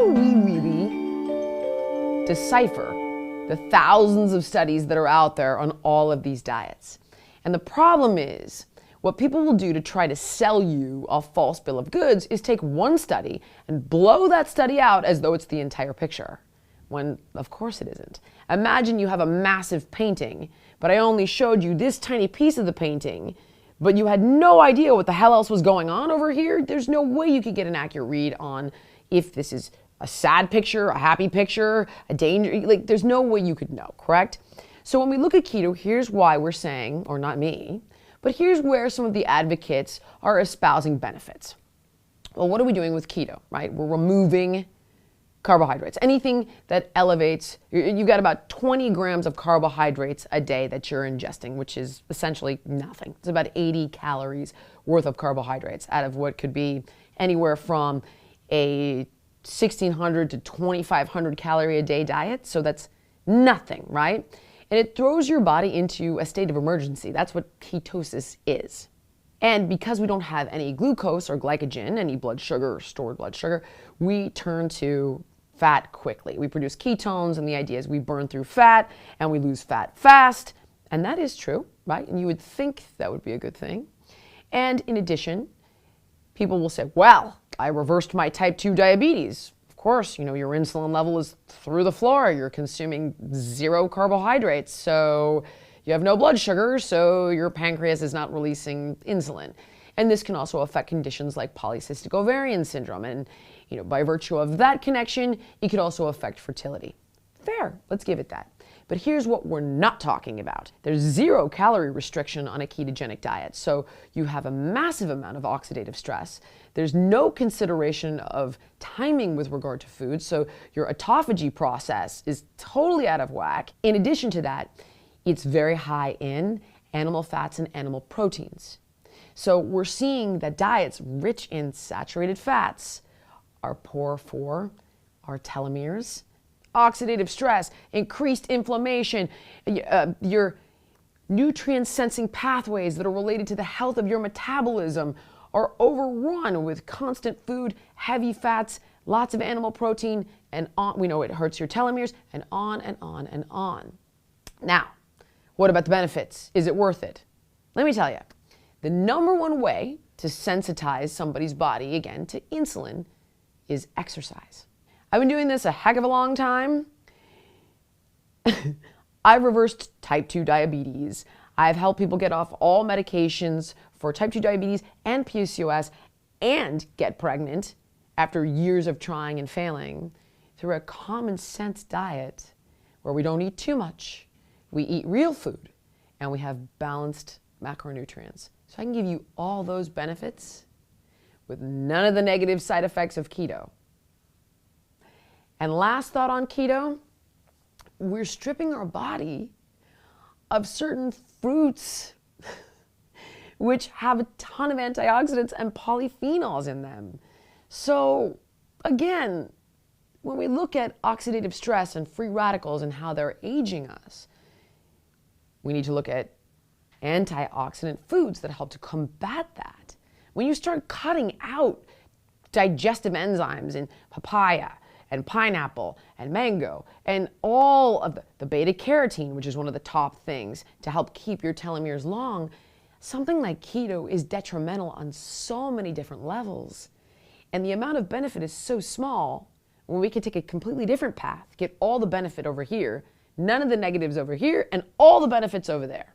do we really decipher the thousands of studies that are out there on all of these diets? And the problem is, what people will do to try to sell you a false bill of goods is take one study and blow that study out as though it's the entire picture, when of course it isn't. Imagine you have a massive painting, but I only showed you this tiny piece of the painting, but you had no idea what the hell else was going on over here. There's no way you could get an accurate read on if this is a sad picture, a happy picture, a danger, like there's no way you could know, correct? So when we look at keto, here's why we're saying, or not me, but here's where some of the advocates are espousing benefits. Well, what are we doing with keto, right? We're removing carbohydrates. Anything that elevates, you've got about 20 grams of carbohydrates a day that you're ingesting, which is essentially nothing. It's about 80 calories worth of carbohydrates out of what could be anywhere from a 1,600 to 2,500 calorie a day diet. So that's nothing, right? And it throws your body into a state of emergency. That's what ketosis is. And because we don't have any glucose or glycogen, any blood sugar or stored blood sugar, we turn to fat quickly. We produce ketones, and the idea is we burn through fat and we lose fat fast. And that is true, right? And you would think that would be a good thing. And in addition, people will say, well, I reversed my type 2 diabetes. Of course, you know, your insulin level is through the floor. You're consuming 0 carbohydrates, so you have no blood sugar, so your pancreas is not releasing insulin. And this can also affect conditions like polycystic ovarian syndrome. And, you know, by virtue of that connection, it could also affect fertility. Fair, let's give it that. But here's what we're not talking about. There's 0 calorie restriction on a ketogenic diet. So you have a massive amount of oxidative stress. There's no consideration of timing with regard to food. So your autophagy process is totally out of whack. In addition to that, it's very high in animal fats and animal proteins. So we're seeing that diets rich in saturated fats are poor for our telomeres, oxidative stress, increased inflammation, your nutrient sensing pathways that are related to the health of your metabolism are overrun with constant food, heavy fats, lots of animal protein, and on. We know it hurts your telomeres, and on and on and on. Now, what about the benefits? Is it worth it? Let me tell you, the number one way to sensitize somebody's body, again, to insulin is exercise. I've been doing this a heck of a long time. I've reversed type 2 diabetes. I've helped people get off all medications for type 2 diabetes and PCOS and get pregnant after years of trying and failing through a common sense diet where we don't eat too much, we eat real food, and we have balanced macronutrients. So I can give you all those benefits with none of the negative side effects of keto. And last thought on keto, we're stripping our body of certain fruits which have a ton of antioxidants and polyphenols in them. So again, when we look at oxidative stress and free radicals and how they're aging us, we need to look at antioxidant foods that help to combat that. When you start cutting out digestive enzymes in papaya and pineapple and mango and all of the beta carotene, which is one of the top things to help keep your telomeres long, something like keto is detrimental on so many different levels. And the amount of benefit is so small when we can take a completely different path, get all the benefit over here, none of the negatives over here, and all the benefits over there.